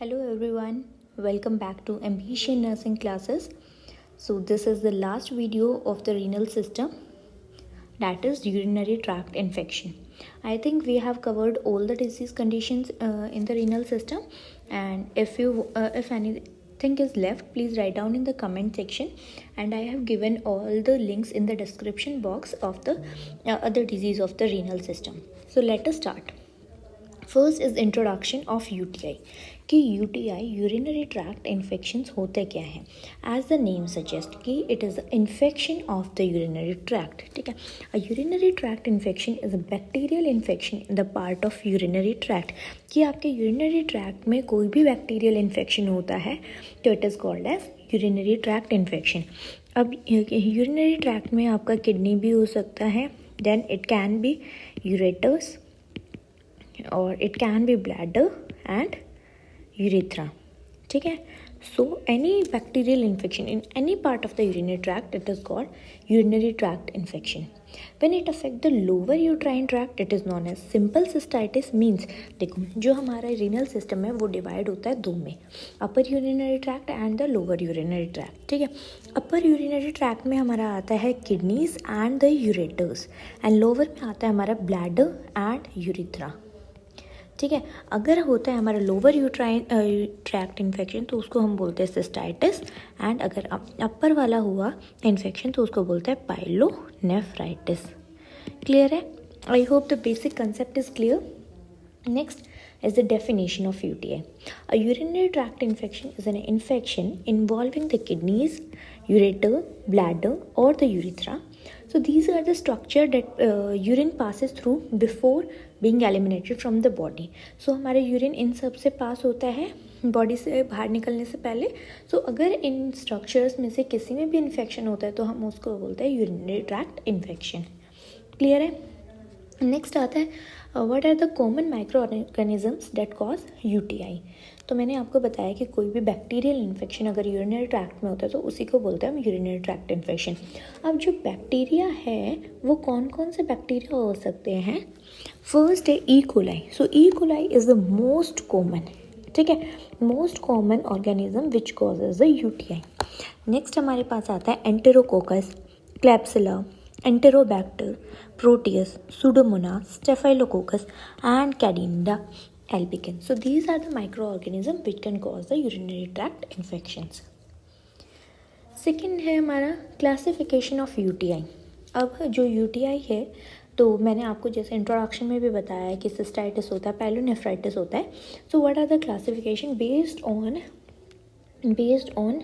Hello everyone, welcome back to Ambition Nursing classes. So this is the last video of the renal system, that is urinary tract infection. I think we have covered all the disease conditions in the renal system, and if anything is left, please write down in the comment section, and I have given all the links in the description box of the other disease of the renal system. So let us start. First is introduction of UTI कि UTI urinary tract infections होते क्या हैं. As the name suggest कि it is the infection of the urinary tract. ठीक है, a urinary tract infection is a bacterial infection in the part of urinary tract. कि आपके urinary tract में कोई भी बैक्टीरियल इन्फेक्शन होता है तो it is called as urinary tract infection. अब यूरिनरी ट्रैक्ट में आपका किडनी भी हो सकता है, then it can be ureters, or it can be bladder and urethra. ठीक है, so any bacterial infection in any part of the urinary tract, it is called urinary tract infection. When it affect the lower uterine tract, it is known as simple cystitis. Means देखो, जो हमारा renal system है वो divide होता है दो में, upper urinary tract and the lower urinary tract. ठीक है, upper urinary tract में हमारा आता है kidneys and the ureters, and lower में आता है हमारा bladder and urethra. ठीक है, अगर होता है हमारा लोअर यूट्राइन ट्रैक्ट इन्फेक्शन तो उसको हम बोलते हैं सिस्टाइटिस, एंड अगर अपर वाला हुआ इन्फेक्शन तो उसको बोलते हैं पाइलोनेफ्राइटिस. क्लियर है? I hope the basic concept is clear. Next is the definition of UTI. A urinary tract infection is an infection involving the kidneys, ureter, bladder or the urethra. So these are the structure that urine passes through before being eliminated from the body. So हमारे urine इन सब से पास होता है body से बाहर निकलने से पहले. सो अगर इन स्ट्रक्चर्स में से किसी में भी इन्फेक्शन होता है तो हम उसको बोलते हैं यूरिनरी ट्रैक्ट इन्फेक्शन. क्लियर है? नेक्स्ट आता है what are the common micro organisms that cause UTI. तो मैंने आपको बताया कि कोई भी बैक्टीरियल इन्फेक्शन अगर यूरिनरी ट्रैक्ट में होता है तो उसी को बोलते हैं हम यूरिनरी ट्रैक्ट इन्फेक्शन. अब जो बैक्टीरिया है वो कौन कौन से बैक्टीरिया हो सकते हैं? फर्स्ट है E coli. So E coli is the most common. ठीक है, most common organism which causes the UTI. Next हमारे पास आता है enterococcus, क्लैप्सिला, Enterobacter, Proteus, Pseudomonas, Staphylococcus and Candida albicans. So these are the microorganisms which can cause the urinary tract infections. Second है हमारा classification of UTI. अब जो UTI है तो मैंने आपको जैसे इंट्रोडक्शन में भी बताया है कि सिस्टाइटिस होता है, पाइलोनेफ्राइटिस होता है. So what are the classification based on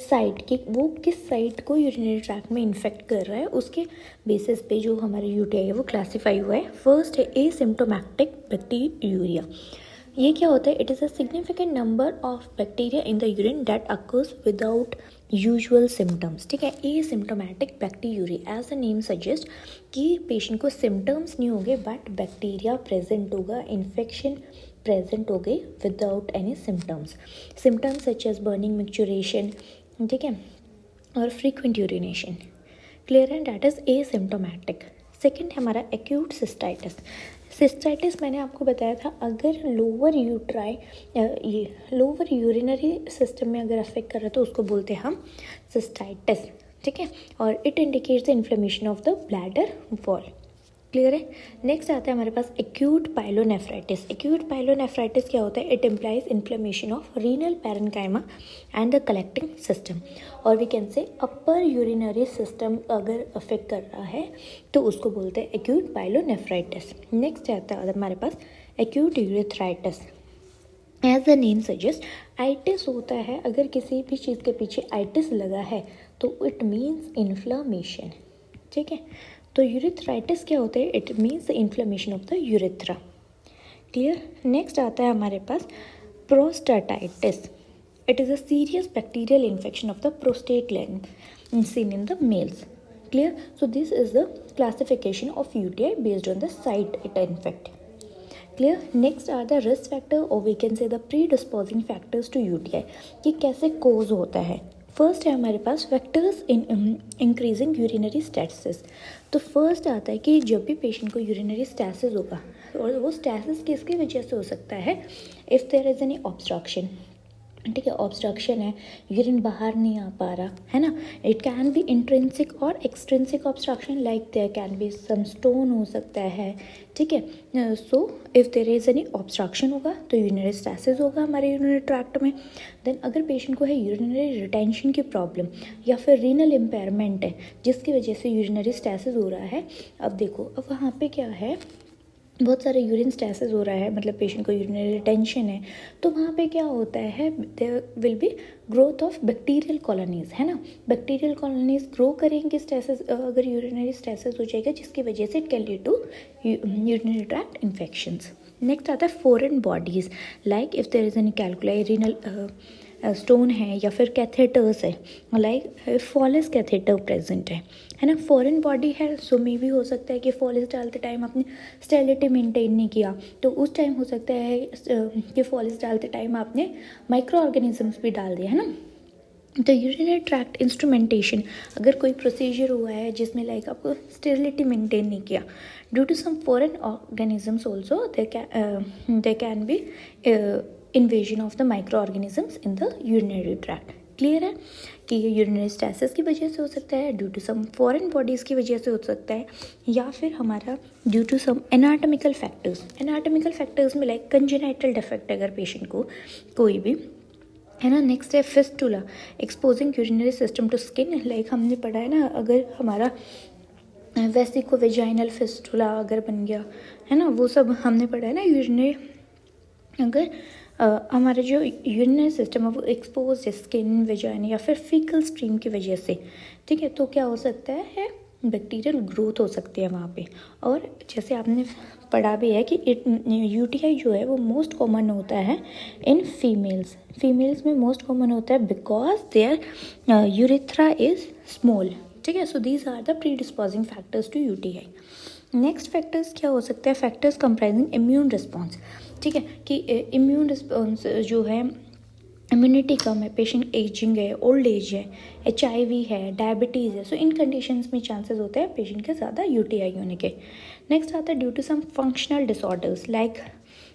site कि वो किस साइट को यूरिनरी ट्रैक्ट में इन्फेक्ट कर रहा है, उसके बेसिस पे जो हमारे यूटीआई है वो क्लासीफाई हुआ है. फर्स्ट है एसिम्प्टोमेटिक बैक्टीरिया. ये क्या होता है? It is a significant number of bacteria in the urine that occurs without usual symptoms. ठीक है, asymptomatic bacteria as the name suggest कि पेशेंट को सिम्टम्स नहीं होंगे बट बैक्टीरिया प्रेजेंट होगा, इन्फेक्शन प्रेजेंट हो गई without any symptoms. Symptoms such as burning, micturition, ठीक है, और फ्रीक्वेंट यूरिनेशन. क्लियर है? That is asymptomatic. सेकेंड है हमारा एक्यूट सिस्टाइटिस. सिस्टाइटिस मैंने आपको बताया था अगर लोअर यूरिनरी सिस्टम में अगर अफेक्ट कर रहा है तो उसको बोलते हैं हम सिस्टाइटिस. ठीक है, और it indicates the inflammation of the bladder wall. Clear है? नेक्स्ट आता है हमारे पास एक्यूट पाइलोनेफ्राइटिस. एक्यूट पाइलोनेफ्राइटिस क्या होता है? It implies inflammation of renal parenchyma and the collecting system, और we can say upper urinary system अगर अफेक्ट कर रहा है तो उसको बोलते हैं एक्यूट पाइलोनेफ्राइटिस. नेक्स्ट आता है हमारे पास acute urethritis. As the name suggest, itis होता है अगर किसी भी चीज़ के पीछे आइटिस लगा है तो इट मीन्स इन्फ्लामेशन. ठीक है, तो यूरेथ्राइटिस क्या होता है? It means the inflammation of the urethra. Clear? Next आता है हमारे पास prostatitis. It is a serious bacterial infection of the prostate gland seen in the males. Clear? So this is the classification of UTI based on the site it infect. Clear? Next are the risk factor or we can say the predisposing factors to UTI कि कैसे कोज होता है. First है हमारे पास factors in increasing urinary stasis. तो first आता है कि जब भी पेशेंट को यूरिनरी स्टैसिस होगा और वो स्टैसिस किसकी वजह से हो सकता है? If there is any obstruction, ठीक है, ऑब्स्ट्रक्शन है, यूरिन बाहर नहीं आ पा रहा है ना, इट कैन बी इंट्रिंसिक और extrinsic obstruction, like there can be some stone हो सकता है, ठीक है। So if there is any obstruction होगा तो यूरिनरी स्टैसिस होगा हमारे यूरिनरी ट्रैक्ट में। देन अगर पेशेंट को है यूरिनरी रिटेंशन की प्रॉब्लम या फिर रीनल इम्पेयरमेंट है जिसकी वजह से यूरिनरी स्टैसिस हो रहा है, अब देखो अब वहाँ पे क्या है, बहुत सारे यूरिन स्टैसिस हो रहा है, मतलब पेशेंट को यूरिनरी रिटेंशन है, तो वहाँ पे क्या होता है, there will be growth of bacterial colonies, है ना, बैक्टीरियल कॉलोनीज ग्रो करेंगे स्टैसिस, अगर यूरिनरी स्टैसिस हो जाएगा जिसकी वजह से it can lead to urinary tract infections. Next आता है foreign bodies, like if there is any calculi renal stone है या फिर कैथेटर्स है, लाइक फॉलिस कैथेटर प्रेजेंट है ना, फॉरेन बॉडी है, सो मे भी हो सकता है कि फॉलिस डालते टाइम आपने स्टेरिलिटी मेंटेन नहीं किया, तो उस टाइम हो सकता है कि फॉलिस डालते टाइम आपने माइक्रो ऑर्गेनिजम्स भी डाल दिया, है ना। तो यूरिनरी ट्रैक्ट इंस्ट्रूमेंटेशन, अगर कोई प्रोसीजर हुआ है जिसमें लाइक आपको स्टेरिलिटी मेंटेन नहीं किया, due to some foreign organisms also they can be invasion of the micro organisms in the urinary tract. Clear है कि ये यूरिनरी स्टैसिस की वजह से हो सकता है, due to some foreign bodies की वजह से हो सकता है, या फिर हमारा due to some anatomical factors. Anatomical factors में लाइक कंजेनाइटल डिफेक्ट अगर पेशेंट को कोई भी, है ना। नेक्स्ट है fistula, exposing urinary system to skin, like हमने पढ़ा है ना, अगर हमारा वेसिकोवेजाइनल फिस्टुला अगर बन गया, है ना, वो सब हमने पढ़ा है ना, यूरिनरी अगर हमारा जो यूरिनरी सिस्टम है वो एक्सपोज है स्किन, वेजाइना या फिर फीकल स्ट्रीम की वजह से, ठीक है, तो क्या हो सकता है, बैक्टीरियल ग्रोथ हो सकती है वहाँ पे। और जैसे आपने पढ़ा भी है कि यूटीआई जो है वो मोस्ट कॉमन होता है इन फीमेल्स में मोस्ट कॉमन होता है because their urethra is small, ठीक है। So these are the pre disposing factors to UTI. Next factors क्या हो सकता है, फैक्टर्स कंप्राइजिंग इम्यून रिस्पॉन्स, ठीक है, कि इम्यून रिस्पॉन्स जो है, इम्यूनिटी कम है, पेशेंट एजिंग है, ओल्ड एज है, HIV है, डायबिटीज़ है, सो इन कंडीशंस में चांसेस होते हैं पेशेंट के ज़्यादा UTI होने के। नेक्स्ट आता है due to some functional disorders like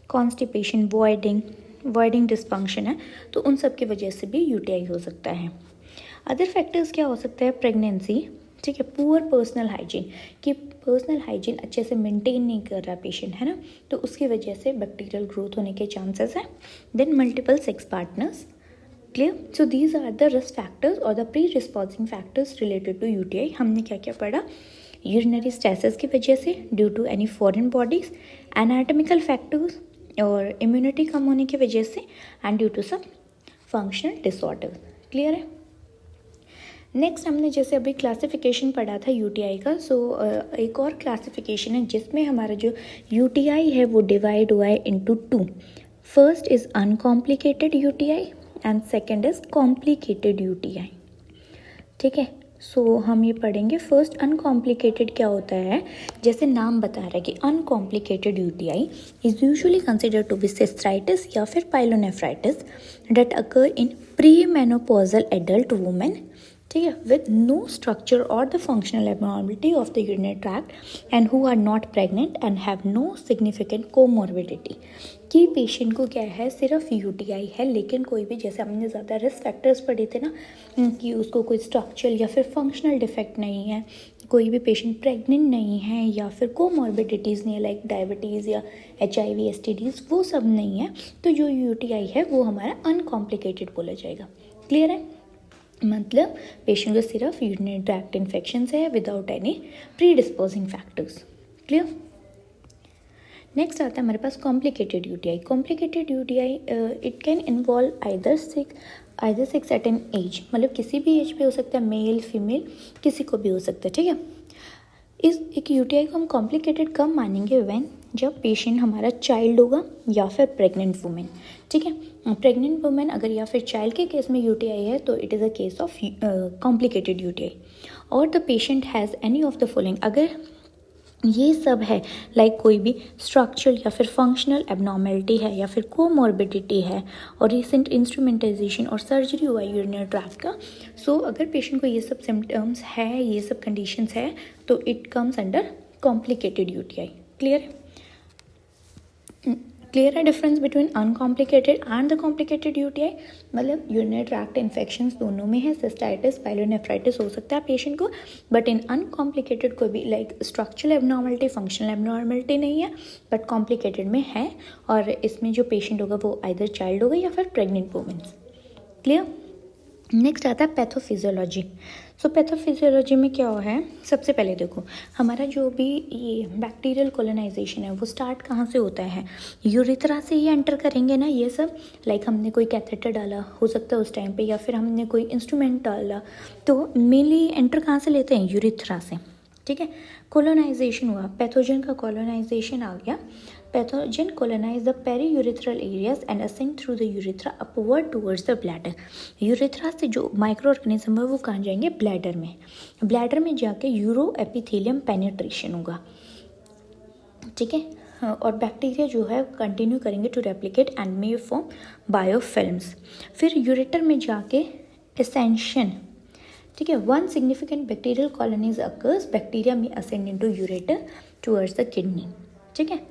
constipation, voiding dysfunction है, तो उन सब की वजह से भी UTI हो सकता है। अदर फैक्टर्स क्या हो सकता है, प्रेगनेंसी, ठीक है, पुअर पर्सनल हाइजीन, कि पर्सनल हाइजीन अच्छे से मेंटेन नहीं कर रहा पेशेंट, है ना, तो उसकी वजह से बैक्टीरियल ग्रोथ होने के चांसेस हैं। Then multiple sex partners, clear. So these are the risk factors और the pre responding factors related to UTI। हमने क्या क्या पढ़ा, यूरिनरी स्टैसिस की वजह से, due to any foreign bodies, anatomical factors और इम्यूनिटी कम होने की वजह से, and due to some functional disorder. Clear है। नेक्स्ट हमने जैसे अभी क्लासिफिकेशन पढ़ा था UTI का, सो एक और क्लासिफिकेशन है जिसमें हमारा जो UTI है वो डिवाइड हुआ है into 2। First is uncomplicated UTI and second is complicated UTI, ठीक है। सो हम ये पढ़ेंगे। फर्स्ट अनकॉम्प्लिकेटेड क्या होता है, जैसे नाम बता रहा है कि uncomplicated UTI is usually consider to be cystitis या फिर pyelonephritis that occur in premenopausal adult women, ठीक है, विद नो स्ट्रक्चर और the functional abnormality of the urinary tract and who are not pregnant and have no significant comorbidity, कि patient को क्या है, सिर्फ UTI है लेकिन कोई भी, जैसे हमने ज़्यादा रिस्क फैक्टर्स पढ़े थे ना, कि उसको कोई स्ट्रक्चरल या फिर फंक्शनल डिफेक्ट नहीं है, कोई भी पेशेंट प्रेग्नेंट नहीं है या फिर कोमॉर्बिडिटीज़ नहीं है लाइक डायबिटीज़ या HIV STDs, वो सब नहीं है, तो जो UTI है वो हमारा अनकॉम्प्लिकेटेड बोला जाएगा। क्लियर है, मतलब पेशेंट को सिर्फ यूरिनरी ट्रैक्ट इन्फेक्शन है without any pre disposing factors. Clear. Next आता है हमारे पास complicated UTI। Complicated UTI it can involve either sex at an age, मतलब किसी भी एज पे हो सकता है, मेल फीमेल किसी को भी हो सकता है, ठीक है। इस एक UTI को हम कॉम्प्लिकेटेड कब मानेंगे, व्हेन जब पेशेंट हमारा चाइल्ड होगा या फिर प्रेग्नेंट वुमेन, ठीक है। प्रेग्नेंट वुमेन अगर या फिर चाइल्ड के केस में UTI है तो it is a case of complicated UTI। और the patient has any of the following, अगर ये सब है लाइक कोई भी स्ट्रक्चरल या फिर फंक्शनल एबनॉर्मेलिटी है या फिर कोमॉर्बिडिटी है और रिसेंट इंस्ट्रूमेंटाइजेशन और सर्जरी हुआ है यूरिनरी ट्रैक्ट का, सो अगर पेशेंट को ये सब सिम्टम्स है, ये सब कंडीशंस है, तो it comes under complicated UTI। Clear clear है difference between uncomplicated and the complicated UTI, मतलब यूरिनरी ट्रैक्ट इन्फेक्शंस दोनों में है, सिस्टाइटिस पाइलोनेफ्राइटिस हो सकता है पेशेंट को, बट इन अनकॉम्प्लिकेटेड कोई भी like structural abnormality functional abnormality नहीं है, बट कॉम्प्लिकेटेड में है, और इसमें जो पेशेंट होगा वो आइदर चाइल्ड होगा या फिर प्रेग्नेंट वुमेन्स। क्लियर। नेक्स्ट आता है पैथोफिजियोलॉजी। सो पैथोफिजियोलॉजी में क्या हुआ है, सबसे पहले देखो हमारा जो भी ये बैक्टीरियल कोलोनाइजेशन है वो स्टार्ट कहाँ से होता है, यूरिथ्रा से ही एंटर करेंगे ना ये सब, लाइक हमने कोई कैथेटर डाला हो सकता है उस टाइम पे, या फिर हमने कोई इंस्ट्रूमेंट डाला, तो मेनली एंटर कहाँ से लेते हैं, यूरिथ्रा से। ठीक है, कोलोनाइजेशन हुआ, पैथोजन का कोलोनाइजेशन आ गया, pathogen colonize the periurethral areas and ascend through the urethra upward towards the bladder। Urethra से जो माइक्रो ऑर्गेनिज्म है वो कहाँ जाएंगे, ब्लैडर में, ब्लैडर में जाके यूरो एपिथेलियम पेनिट्रेशन होगा। ठीक है, और बैक्टीरिया जो है कंटिन्यू करेंगे to replicate and may form biofilms. फिर यूरेटर में जाके एसेंशन, ठीक है, when significant bacterial colonies occurs, bacteria may ascend into ureter towards the kidney. ठीक है,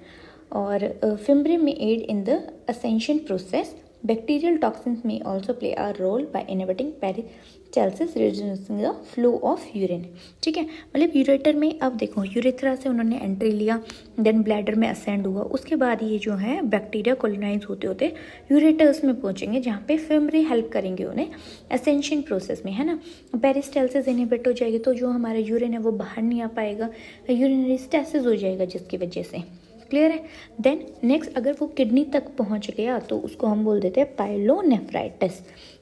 और fimbriae may aid in the ascension process. Bacterial toxins may also play a role by inhibiting peristalsis reducing the flow of urine. ठीक है, मतलब ureter में अब देखो urethra से उन्होंने एंट्री लिया, देन ब्लैडर में असेंड हुआ, उसके बाद ये जो है बैक्टीरिया कोलोनाइज होते होते यूरेटर्स में पहुंचेंगे जहाँ पे फिम्ब्रे हेल्प करेंगे उन्हें असेंशन प्रोसेस में, है ना। पेरिस्टालसिस इनहिबिट हो जाएगी तो जो हमारा यूरिन है वो बाहर नहीं आ पाएगा, यूरिनरी स्टेसिस हो जाएगा जिसकी वजह से। क्लियर है। देन नेक्स्ट अगर वो किडनी तक पहुंच गया तो उसको हम बोल देते हैं पाइलोनेफ्राइटिस।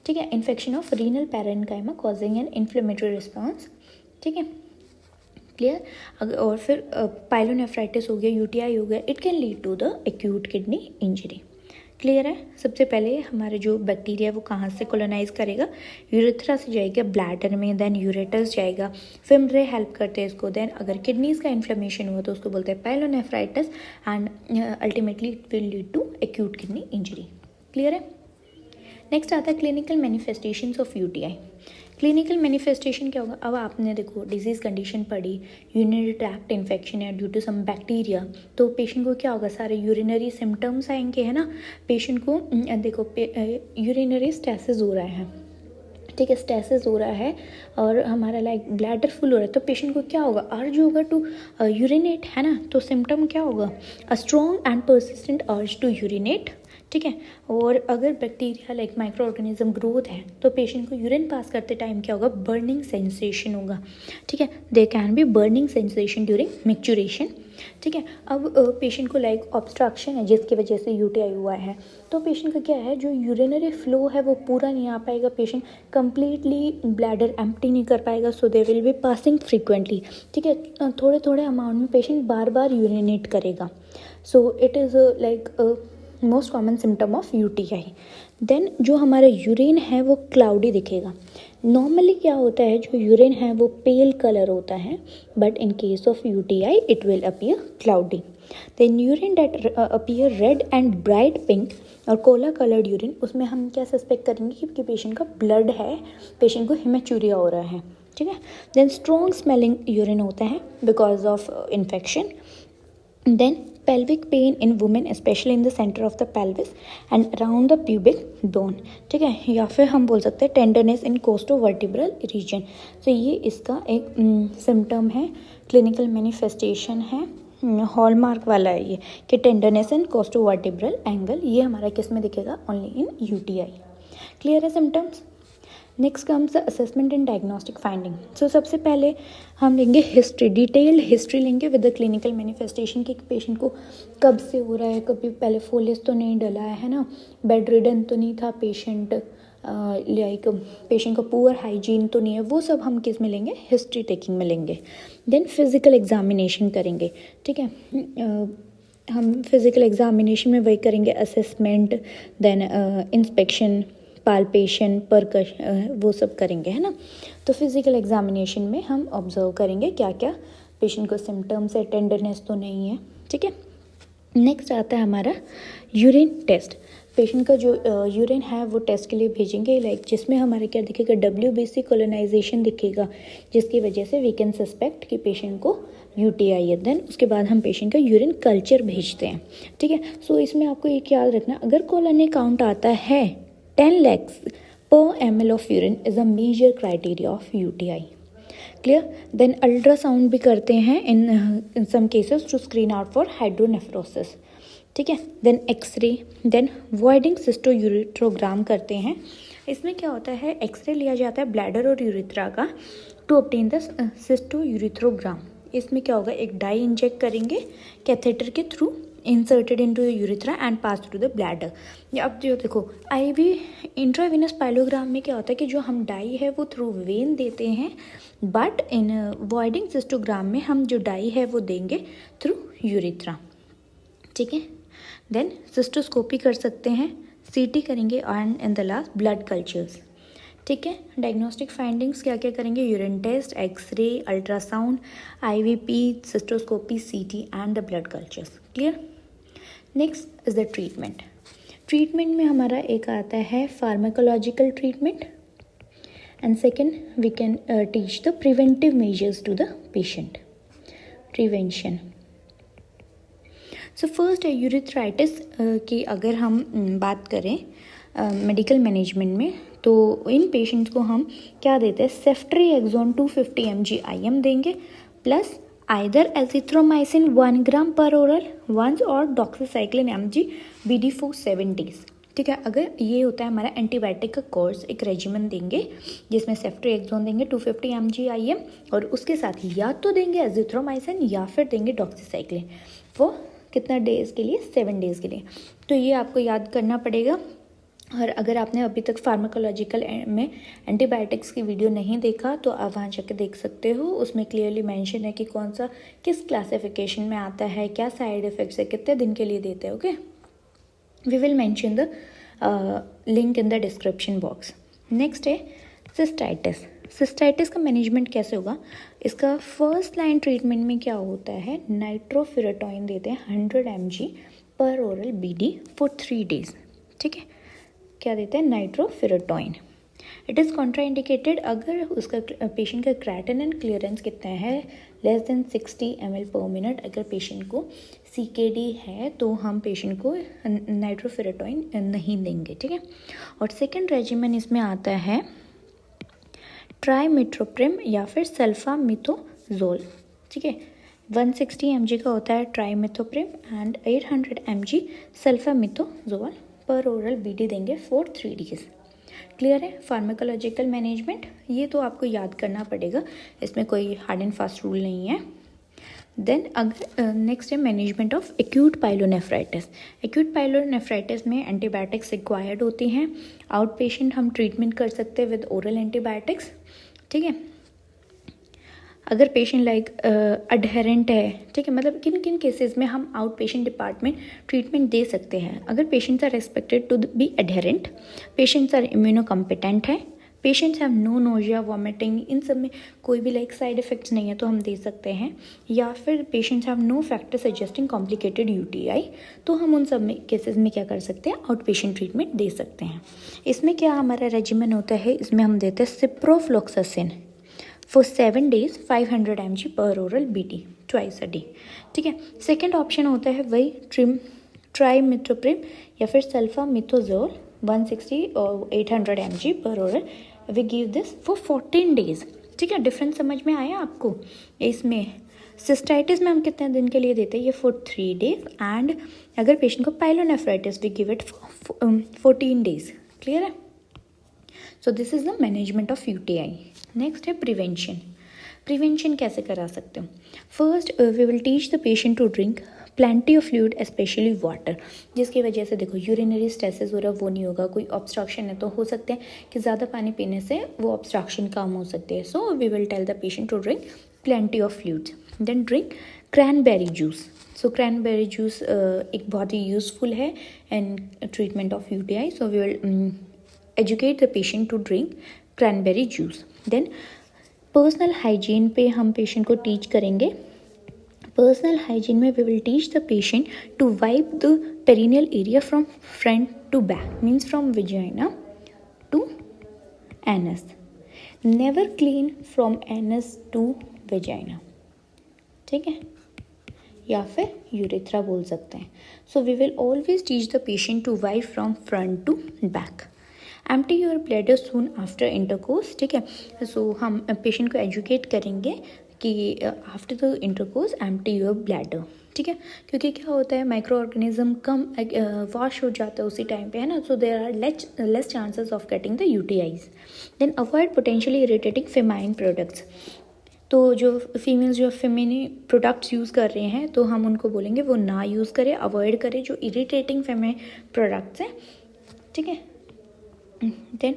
ठीक है, infection of renal parenchyma causing an inflammatory response. ठीक है, क्लियर। अगर और फिर पाइलोनेफ्राइटिस हो गया, यूटीआई हो गया, it can lead to the acute kidney injury. Clear है। सबसे पहले हमारे जो बैक्टीरिया है वो कहाँ से कोलोनाइज करेगा, यूरेथ्रा से जाएगा ब्लैडर में, देन यूरेटर्स जाएगा, फिम्ब्रे हेल्प करते हैं इसको, देन अगर किडनीज का इन्फ्लेमेशन हुआ तो उसको बोलते हैं pyelonephritis and ultimately it will lead to acute kidney injury. Clear है। नेक्स्ट आता है clinical manifestations of UTI. Clinical manifestation क्या होगा, अब आपने देखो डिजीज़ कंडीशन पढ़ी, यूरिनरी ट्रैक्ट इन्फेक्शन है ड्यू टू सम बैक्टीरिया, तो पेशेंट को क्या होगा, सारे यूरिनरी सिम्टम्स आएंगे, है ना। पेशेंट को देखो यूरिनरी स्टेसिस हो रहा है, ठीक है, स्टेसिस हो रहा है और हमारा लाइक ब्लैडर फुल हो रहा है, तो पेशेंट को क्या होगा, अर्ज होगा टू यूरिनेट, है ना। तो सिम्टम क्या होगा, a strong and persistent urge to urinate. ठीक है, और अगर bacteria like micro organism growth है तो पेशेंट को यूरिन पास करते टाइम क्या होगा, बर्निंग सेंसेशन होगा। ठीक है, दे can B burning sensation during maturation. ठीक है, अब पेशेंट को लाइक ऑब्स्ट्रक्शन है जिसकी वजह से यूटीआई हुआ है, तो पेशेंट का क्या है, जो यूरिनरी फ्लो है वो पूरा नहीं आ पाएगा, पेशेंट कंप्लीटली ब्लैडर एम्प्टी नहीं कर पाएगा, so they will be passing frequently. ठीक है, थोड़े थोड़े अमाउंट में पेशेंट बार बार यूरिनेट करेगा, so it is like most common symptom of UTI. Then जो हमारा यूरिन है वो क्लाउडी दिखेगा। नॉर्मली क्या होता है, जो यूरिन है वो पेल कलर होता है, but in case of UTI it will appear cloudy. Then urine that appear red and bright pink और कोला कलर्ड यूरिन, उसमें हम क्या सस्पेक्ट करेंगे कि पेशेंट का ब्लड है, पेशेंट को हेमेचूरिया हो रहा है। ठीक है, देन स्ट्रॉन्ग स्मेलिंग यूरिन होता है because of infection. Then pelvic pain in women especially in the center of the pelvis and around the pubic bone। ठीक है, या फिर हम बोल सकते हैं टेंडरनेस इन कोस्टोवर्टिब्रल रीजन। तो ये इसका एक सिम्टम है, क्लिनिकल मैनिफेस्टेशन है, हॉलमार्क वाला है ये कि टेंडरनेस इन कोस्टोवर्टिब्रल एंगल, ये हमारा किस में दिखेगा, ओनली इन यूटीआई। क्लियर है symptoms. Next comes the assessment and diagnostic finding. So सबसे पहले हम लेंगे हिस्ट्री, डिटेल्ड हिस्ट्री लेंगे विद द क्लिनिकल मैनिफेस्टेशन कि पेशेंट को कब से हो रहा है, कभी पहले फोलिस तो नहीं डला है ना, बेड रिडन तो नहीं था पेशेंट, लाइक पेशेंट का पुअर हाइजीन तो नहीं है, वो सब हम किस में लेंगे, हिस्ट्री टेकिंग में लेंगे। देन फिजिकल एग्जामिनेशन करेंगे। ठीक है, हम फिजिकल एग्जामिनेशन में वही करेंगे, assessment, then inspection, palpation, percussion, वो सब करेंगे, है ना। तो फिजिकल एग्जामिनेशन में हम ऑब्जर्व करेंगे क्या क्या पेशेंट को सिम्टम्स है, टेंडरनेस तो नहीं है। ठीक है, नेक्स्ट आता है हमारा यूरिन टेस्ट। पेशेंट का जो यूरिन है वो टेस्ट के लिए भेजेंगे, लाइक जिसमें हमारे क्या दिखेगा, WBC कोलोनाइजेशन दिखेगा, जिसकी वजह से वी कैन सस्पेक्ट कि पेशेंट को UTI है। देन उसके बाद हम पेशेंट का यूरिन कल्चर भेजते हैं, ठीक है। सो इसमें आपको एक याद रखना, अगर कोलोनी काउंट आता है 10 lakhs per ml of urine is a major criteria of UTI। Clear. Then ultrasound भी करते हैं in some cases to screen out for hydronephrosis, ठीक है। Then X-ray, then voiding cystourethrogram करते हैं। इसमें क्या होता है, एक्सरे लिया जाता है ब्लैडर और यूरेथ्रा का टू ऑब्टेन द सिस्टोयूरेथ्रोग्राम। इसमें क्या होगा, एक डाई इंजेक्ट करेंगे कैथेटर के through, inserted into the urethra and pass through the bladder. अब जो देखो IV इंट्रावेनस पाइलोग्राम में क्या होता है कि जो हम डाई है वो थ्रू वेन देते हैं, बट इन वॉइडिंग सिस्टोग्राम में हम जो डाई है वो देंगे थ्रू यूरेथ्रा, ठीक है। देन सिस्टोस्कोपी कर सकते हैं, CT करेंगे and in the last blood cultures, ठीक है। डायग्नोस्टिक फाइंडिंग्स क्या क्या करेंगे, urine test, X ray, ultrasound, IVP, cystoscopy, CT and the blood cultures. Clear. Next is the treatment. Treatment में हमारा एक आता है pharmacological treatment, and second we can teach the preventive measures to the patient. Prevention. So first है urethritis की अगर हम बात करें मेडिकल मैनेजमेंट में, तो इन पेशेंट्स को हम क्या देते हैं, सेफ्ट्रिएक्सोन 250 mg IM देंगे, प्लस आइदर एजिथ्रोमाइसिन 1 ग्राम पर ओरल वंस और doxycycline mg BD for 7 days, ठीक है। अगर ये होता है हमारा एंटीबायोटिक का कोर्स, एक रेजिमेंट देंगे जिसमें सेफ्ट्रिएक्सोन देंगे 250 mg IM, और उसके साथ या तो देंगे एजिथ्रोमाइसिन या फिर देंगे डॉक्सीसाइक्लिन। वो कितना डेज़ के लिए, 7 डेज़ के लिए। तो ये आपको याद करना पड़ेगा। और अगर आपने अभी तक फार्माकोलॉजिकल में एंटीबायोटिक्स की वीडियो नहीं देखा तो आप वहाँ जाके देख सकते हो, उसमें क्लियरली मेंशन है कि कौन सा किस क्लासिफिकेशन में आता है, क्या साइड इफ़ेक्ट्स है, कितने दिन के लिए देते हैं। Okay, we will mention the link in the description box. Next है सिस्टाइटिस। सिस्टाइटिस का मैनेजमेंट कैसे होगा, इसका फर्स्ट लाइन ट्रीटमेंट में क्या होता है, नाइट्रोफिरेटॉइन देते हैं 100 mg पर ओरल BD फॉर 3 days, ठीक है। क्या देते हैं, नाइट्रोफिरेटॉइन। इट इज़ कॉन्ट्राइंडिकेटेड अगर उसका पेशेंट का क्रेटिनिन क्लियरेंस कितना है, लेस देन 60 ml पर मिनट। अगर पेशेंट को CKD है तो हम पेशेंट को नाइट्रोफिरेटॉइन नहीं देंगे, ठीक है। और सेकेंड रेजिमेंट इसमें आता है ट्राइमेट्रोप्रिम या फिर सल्फामिथोजोल, ठीक है। 160 mg का होता है ट्राइमेथोप्रिम एंड 800 mg सल्फामिथोजोल पर ओरल BD देंगे फॉर 3 days। क्लियर है। फार्माकोलॉजिकल मैनेजमेंट ये तो आपको याद करना पड़ेगा, इसमें कोई हार्ड एंड फास्ट रूल नहीं है। देन अगर नेक्स्ट है management of acute pyelonephritis. Acute pyelonephritis में एंटीबायोटिक्स रिक्वायर्ड होती हैं। आउट पेशेंट हम ट्रीटमेंट कर सकते हैं विद ओरल एंटीबायोटिक्स, ठीक है। अगर पेशेंट लाइक अडहेरेंट है, ठीक है, मतलब किन किन केसेस में हम आउट पेशेंट डिपार्टमेंट ट्रीटमेंट दे सकते हैं, अगर patients are expected to be adherent, patients are immunocompetent है, patients have no nausea vomiting, इन सब में कोई भी लाइक साइड इफेक्ट्स नहीं है तो हम दे सकते हैं। या फिर patients have no factor suggesting complicated UTI, तो हम उन सब में केसेस में क्या कर सकते हैं, आउट पेशेंट ट्रीटमेंट दे सकते हैं। इसमें क्या हमारा रेजिमेंट होता है, इसमें हम देते हैं सिप्रोफ्लोक्सासिन फॉर 7 days 500 mg पर oral BD twice a day, ठीक है। सेकेंड ऑप्शन होता है वही ट्राइमेथोप्रिम या फिर सल्फामिथोजोल 160 और 800 mg पर oral, we give this for 14 days, ठीक है। डिफरेंस समझ में आया आपको। इसमें सिस्टाइटिस में हम कितने दिन के लिए देते हैं, ये फॉर 3 days, एंड अगर पेशेंट को pyelonephritis we give it 14 days। Clear है। So this is the management of UTI। Next है प्रिवेंशन। प्रिवेंशन कैसे करा सकते हो, first we will teach the patient to drink plenty of fluid specially water, जिसकी वजह से देखो यूरिनरी स्ट्रेसेस हो रहा वो नहीं होगा। कोई ऑब्स्ट्रक्शन है तो हो सकते हैं कि ज़्यादा पानी पीने से वो ऑब्स्ट्रक्शन कम हो सकते हैं। So we will tell the patient to drink plenty of fluids. Then drink cranberry juice. So cranberry juice एक बहुत ही यूजफुल है in treatment of UTI। So we will educate the patient to drink cranberry juice. Then personal hygiene पे हम patient को teach करेंगे Personal hygiene में we will teach the patient to wipe the perineal area from front to back, means from vagina to anus. Never clean from anus to vagina, ठीक है, या फिर urethra बोल सकते हैं. So we will always teach the patient to wipe from front to back. Empty your bladder soon after intercourse, ठीक है. So हम पेशेंट को एजुकेट करेंगे कि after the intercourse empty your bladder, ठीक है, क्योंकि क्या होता है माइक्रो ऑर्गेनिज्म कम वॉश हो जाता है उसी टाइम पे, है ना. So there are less chances of getting the UTIs. Then avoid potentially irritating feminine products. तो जो फीमेल्स जो फेमिनी प्रोडक्ट्स यूज़ कर रहे हैं तो हम उनको बोलेंगे वो ना यूज़ करें, अवॉइड करें जो इरिटेटिंग फेमाइन प्रोडक्ट्स हैं, ठीक है. देन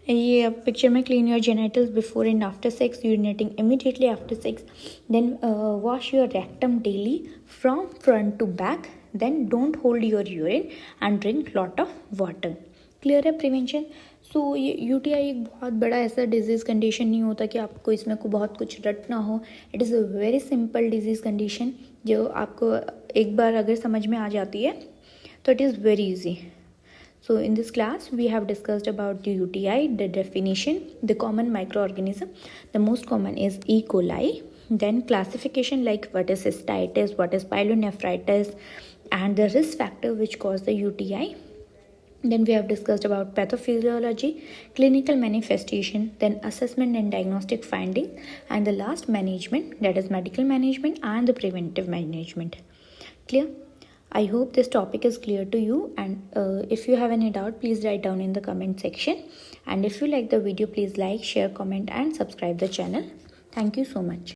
ये अब पिक्चर में clean your genitals before and after sex, urinating immediately after sex. Then wash your rectum daily from front to back. Then don't hold your urine and drink lot of water. Clear है prevention. So ये UTI एक बहुत बड़ा ऐसा disease condition नहीं होता कि आपको इसमें को बहुत कुछ रटना हो. It is a very simple disease condition जो आपको एक बार अगर समझ में आ जाती है तो it is very easy. So in this class we have discussed about the UTI, the definition, the common microorganism. The most common is E. coli. Then classification like what is cystitis, what is pyelonephritis, and the risk factor which cause the UTI. Then we have discussed about pathophysiology, clinical manifestation, then assessment and diagnostic finding, and the last management, that is medical management and the preventive management. Clear? I hope this topic is clear to you, and if you have any doubt please write down in the comment section, and if you like the video please like, share, comment and subscribe the channel. Thank you so much.